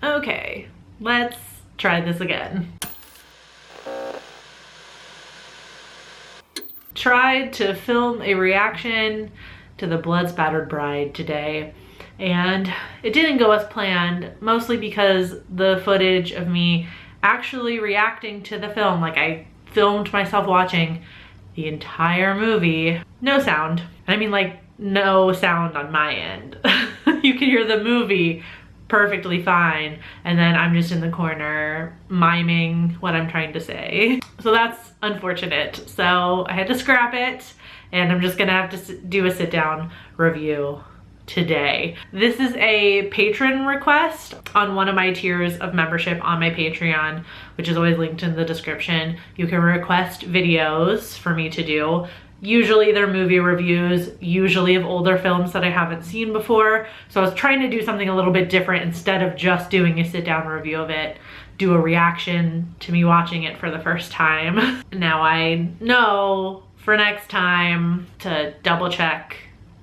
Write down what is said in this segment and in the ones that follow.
Okay, let's try this again. Tried to film a reaction to the Blood Spattered Bride today, and it didn't go as planned, mostly because the footage of me actually reacting to the film, like I filmed myself watching the entire movie, no sound. And I mean like no sound on my end. You can hear the movie perfectly fine, and then I'm just in the corner miming what I'm trying to say. So that's unfortunate. So I had to scrap it, and I'm just gonna have to do a sit down review today. This is a patron request on one of my tiers of membership on my Patreon, which is always linked in the description. You can request videos for me to do. Usually they're movie reviews, usually of older films that I haven't seen before. So I was trying to do something a little bit different. Instead of just doing a sit down review of it, do a reaction to me watching it for the first time. Now I know for next time to double check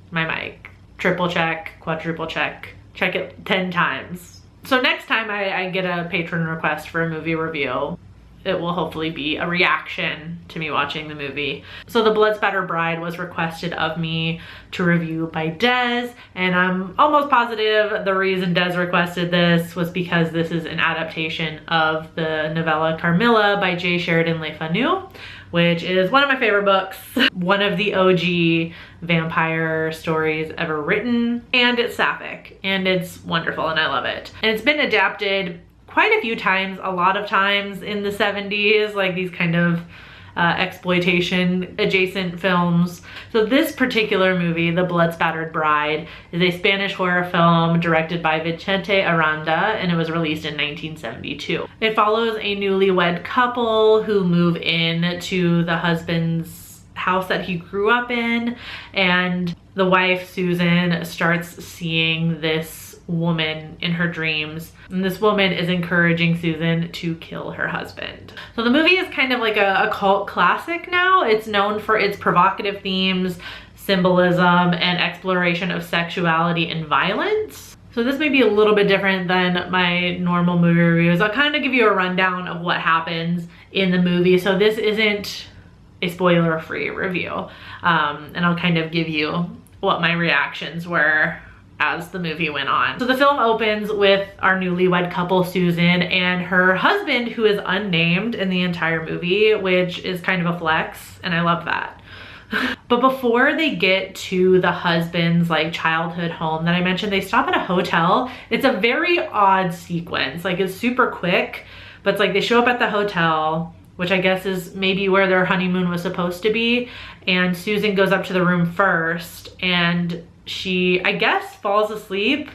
my mic, triple check, quadruple check it 10 times. So next time I get a patron request for a movie review, it will hopefully be a reaction to me watching the movie. So the Blood Spattered Bride was requested of me to review by Des, and I'm almost positive the reason Des requested this was because this is an adaptation of the novella Carmilla by J. Sheridan Le Fanu, which is one of my favorite books, one of the OG vampire stories ever written, and it's Sapphic, and it's wonderful and I love it. And it's been adapted quite a few times, a lot of times in the 70s, like these kind of exploitation adjacent films. So this particular movie, The Blood Spattered Bride, is a Spanish horror film directed by Vicente Aranda, and it was released in 1972. It follows a newlywed couple who move in to the husband's house that he grew up in, and the wife, Susan, starts seeing this woman in her dreams, and this woman is encouraging Susan to kill her husband. So the movie is kind of like a cult classic now. It's known for its provocative themes, symbolism, and exploration of sexuality and violence. So this may be a little bit different than my normal movie reviews. I'll kind of give you a rundown of what happens in the movie. So this isn't a spoiler-free review, and I'll kind of give you what my reactions were as the movie went on. So the film opens with our newlywed couple, Susan, and her husband, who is unnamed in the entire movie, which is kind of a flex, and I love that. But before they get to the husband's like childhood home that I mentioned, they stop at a hotel. It's a very odd sequence. Like it's super quick, but it's like they show up at the hotel, which I guess is maybe where their honeymoon was supposed to be. And Susan goes up to the room first, and she, I guess, falls asleep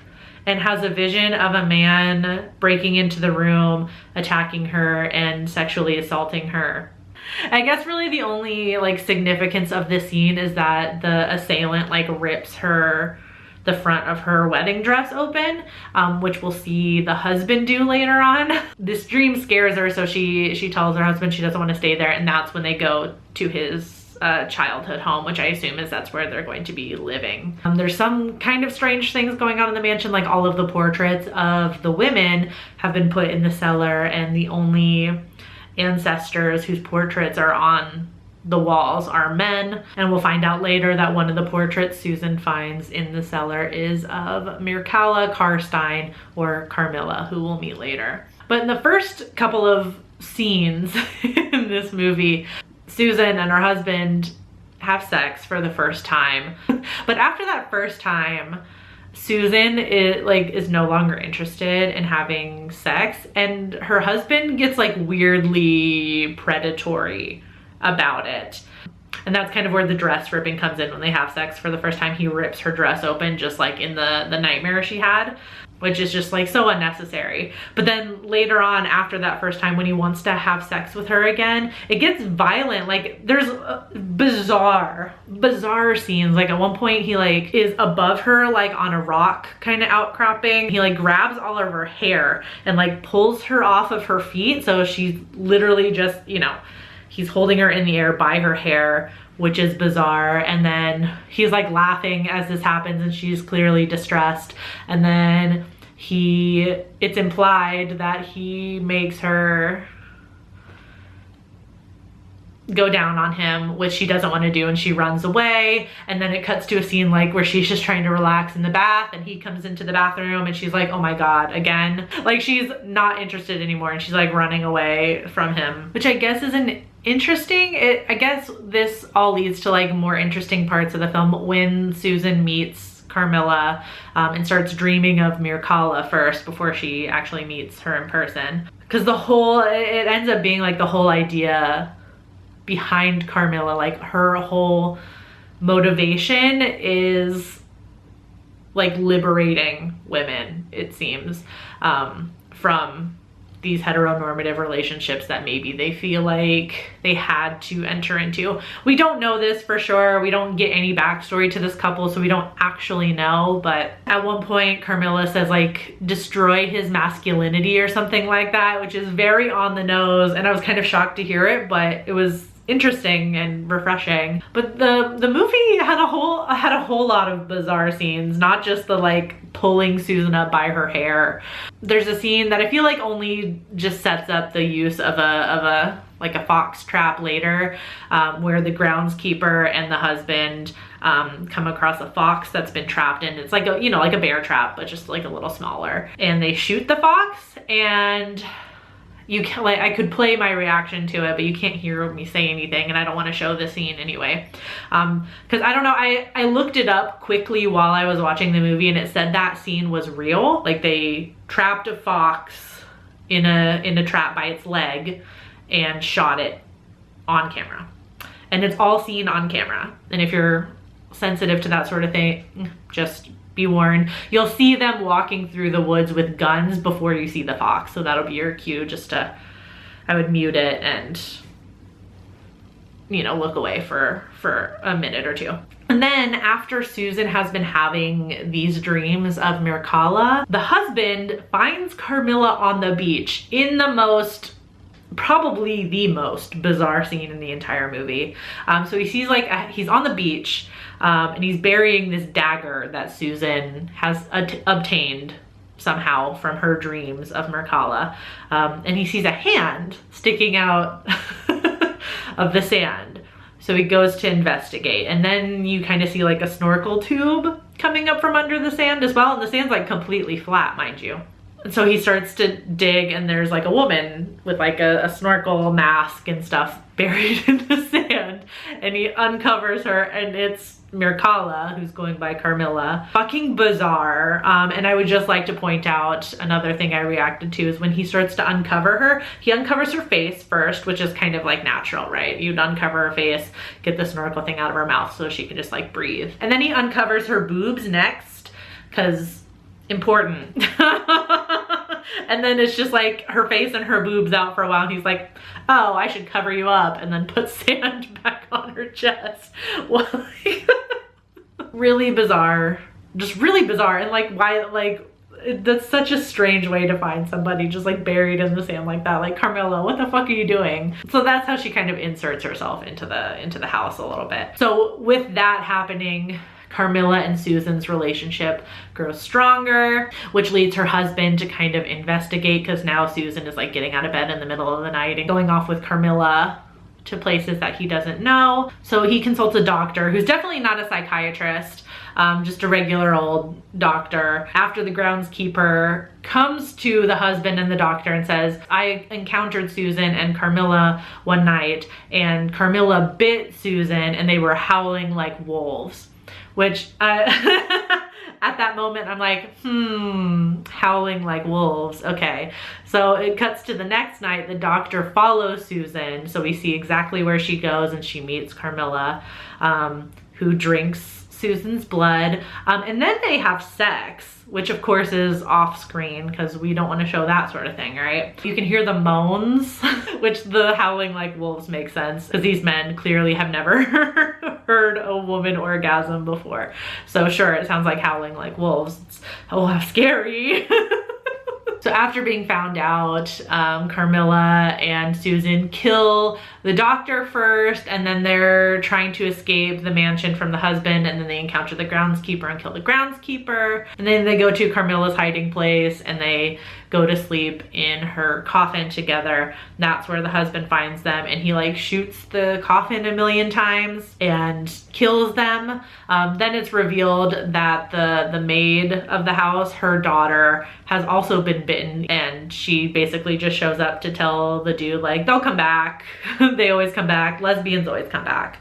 and has a vision of a man breaking into the room, attacking her and sexually assaulting her. I guess really the only like significance of this scene is that the assailant like rips the front of her wedding dress open, which we'll see the husband do later on. This dream scares her, so she tells her husband she doesn't want to stay there, and that's when they go to his childhood home, which I assume is that's where they're going to be living. There's some kind of strange things going on in the mansion, like all of the portraits of the women have been put in the cellar, and the only ancestors whose portraits are on the walls are men. And we'll find out later that one of the portraits Susan finds in the cellar is of Mircalla Karstein, or Carmilla, who we'll meet later. But in the first couple of scenes in this movie, Susan and her husband have sex for the first time. But after that first time, Susan is no longer interested in having sex, and her husband gets like weirdly predatory about it. And that's kind of where the dress ripping comes in. When they have sex for the first time, he rips her dress open, just like in the nightmare she had, which is just like so unnecessary. But then later on, after that first time, when he wants to have sex with her again, it gets violent. Like there's bizarre scenes. Like at one point he like is above her, like on a rock kind of outcropping. He like grabs all of her hair and like pulls her off of her feet. So she's literally just, you know, he's holding her in the air by her hair, which is bizarre. And then he's like laughing as this happens, and she's clearly distressed. And then it's implied that he makes her go down on him, which she doesn't want to do, and she runs away. And then it cuts to a scene like where she's just trying to relax in the bath, and he comes into the bathroom and she's like, oh my god, again. Like, she's not interested anymore, and she's like running away from him, which I guess is an interesting, I guess this all leads to like more interesting parts of the film when Susan meets Carmilla and starts dreaming of Mircalla first before she actually meets her in person. Because it ends up being like the whole idea behind Carmilla, like her whole motivation is like liberating women, it seems, from these heteronormative relationships that maybe they feel like they had to enter into. We don't know this for sure. We don't get any backstory to this couple, so we don't actually know. But at one point, Carmilla says like, destroy his masculinity or something like that, which is very on the nose. And I was kind of shocked to hear it, but it was interesting and refreshing. But the movie had a whole lot of bizarre scenes, not just the like pulling Susan up by her hair. There's a scene that I feel like only just sets up the use of a fox trap later, where the groundskeeper and the husband come across a fox that's been trapped in. It's like a, you know, like a bear trap, but just like a little smaller. And they shoot the fox, and you can, like, I could play my reaction to it, but you can't hear me say anything, and I don't want to show the scene anyway. Because I don't know, I looked it up quickly while I was watching the movie, and it said that scene was real. Like, they trapped a fox in a trap by its leg and shot it on camera. And it's all seen on camera. And if you're sensitive to that sort of thing, just be warned. You'll see them walking through the woods with guns before you see the fox. So that'll be your cue just to, I would mute it and, you know, look away for a minute or two. And then after Susan has been having these dreams of Mircalla, the husband finds Carmilla on the beach in the most, probably the most bizarre scene in the entire movie. So he sees like, he's on the beach, and he's burying this dagger that Susan has obtained somehow from her dreams of Mircalla. And he sees a hand sticking out of the sand. So he goes to investigate, and then you kind of see like a snorkel tube coming up from under the sand as well. And the sand's like completely flat, mind you. And so he starts to dig, and there's like a woman with like a snorkel mask and stuff buried in the sand, and he uncovers her, and it's Mircalla, who's going by Carmilla. Fucking bizarre. And I would just like to point out another thing I reacted to is when he starts to uncover her, he uncovers her face first, which is kind of like natural, right? You'd uncover her face, get the snorkel thing out of her mouth so she can just like breathe. And then he uncovers her boobs next, because important. And then it's just like her face and her boobs out for a while, and he's like, oh, I should cover you up, and then put sand back on her chest. Well, really bizarre, just really bizarre. And like, why, like, that's such a strange way to find somebody just like buried in the sand like that. Like, Carmilla, what the fuck are you doing? So that's how she kind of inserts herself into the house a little bit. So with that happening, Carmilla and Susan's relationship grows stronger, which leads her husband to kind of investigate, because now Susan is like getting out of bed in the middle of the night and going off with Carmilla to places that he doesn't know. So he consults a doctor who's definitely not a psychiatrist, just a regular old doctor. After the groundskeeper comes to the husband and the doctor and says, I encountered Susan and Carmilla one night, and Carmilla bit Susan, and they were howling like wolves. Which, at that moment, I'm like, howling like wolves, okay. So it cuts to the next night, the doctor follows Susan, so we see exactly where she goes, and she meets Carmilla, who drinks Susan's blood, and then they have sex, which of course is off screen, because we don't want to show that sort of thing, right? You can hear the moans, which the howling like wolves make sense, because these men clearly have never heard a woman orgasm before. So sure, it sounds like howling like wolves. Oh, how scary. So after being found out, Carmilla and Susan kill the doctor first, and then they're trying to escape the mansion from the husband, and then they encounter the groundskeeper and kill the groundskeeper. And then they go to Carmilla's hiding place and they go to sleep in her coffin together. That's where the husband finds them, and he like shoots the coffin a million times and kills them. Then it's revealed that the maid of the house, her daughter, has also been bitten, and she basically just shows up to tell the dude like, they'll come back. They always come back. Lesbians always come back.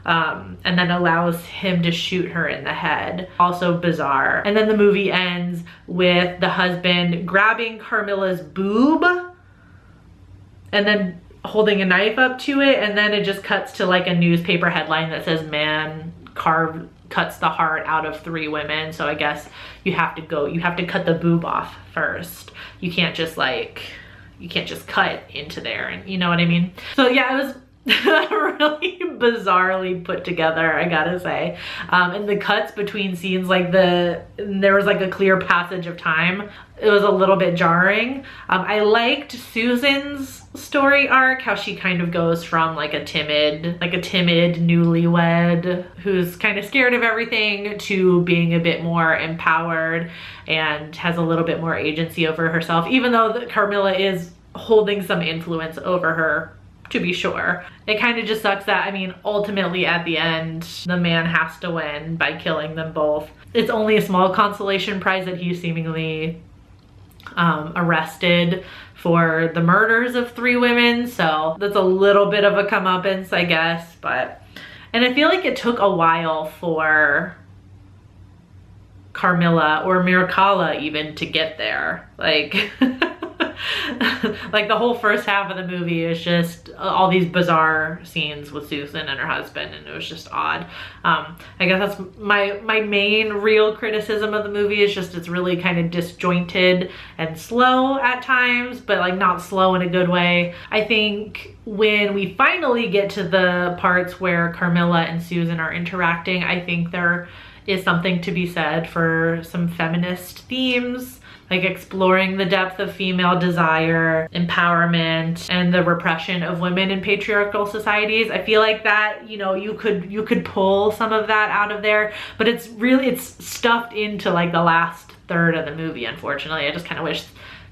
And then allows him to shoot her in the head. Also bizarre. And then the movie ends with the husband grabbing Carmilla's boob and then holding a knife up to it, and then it just cuts to like a newspaper headline that says man cuts the heart out of 3 women. So I guess you have to cut the boob off first. You can't just cut into there, and you know what I mean? So yeah, it was really bizarrely put together, I gotta say. And the cuts between scenes, like there was like a clear passage of time. It was a little bit jarring. I liked Susan's story arc, how she kind of goes from like a timid newlywed who's kind of scared of everything to being a bit more empowered and has a little bit more agency over herself, even though Carmilla is holding some influence over her, to be sure. It kind of just sucks that, I mean, ultimately at the end, the man has to win by killing them both. It's only a small consolation prize that he's seemingly arrested for the murders of 3 women. So that's a little bit of a comeuppance, I guess. And I feel like it took a while for Carmilla or Mircalla even to get there. Like, like the whole first half of the movie is just all these bizarre scenes with Susan and her husband, and it was just odd. I guess that's my main real criticism of the movie, is just it's really kind of disjointed and slow at times, but like not slow in a good way. I think when we finally get to the parts where Carmilla and Susan are interacting, I think there is something to be said for some feminist themes, like exploring the depth of female desire, empowerment, and the repression of women in patriarchal societies. I feel like that, you know, you could pull some of that out of there, but it's stuffed into like the last third of the movie, unfortunately. I just kind of wish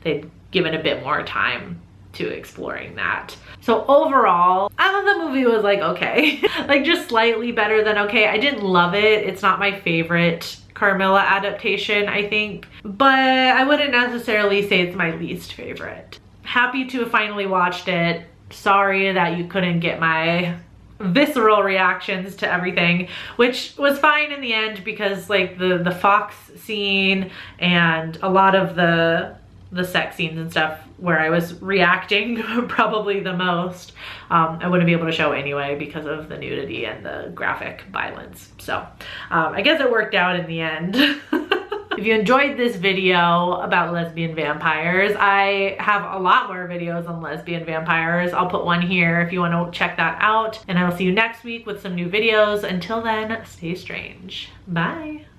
they'd given a bit more time to exploring that. So overall, I thought the movie was like okay, like just slightly better than okay. I didn't love it. It's not my favorite Carmilla adaptation, I think, but I wouldn't necessarily say it's my least favorite. Happy to have finally watched it. Sorry that you couldn't get my visceral reactions to everything, which was fine in the end, because like the fox scene and a lot of the sex scenes and stuff where I was reacting probably the most, I wouldn't be able to show anyway because of the nudity and the graphic violence. So I guess it worked out in the end. If you enjoyed this video about lesbian vampires, I have a lot more videos on lesbian vampires. I'll put one here if you want to check that out, and I will see you next week with some new videos. Until then, stay strange. Bye.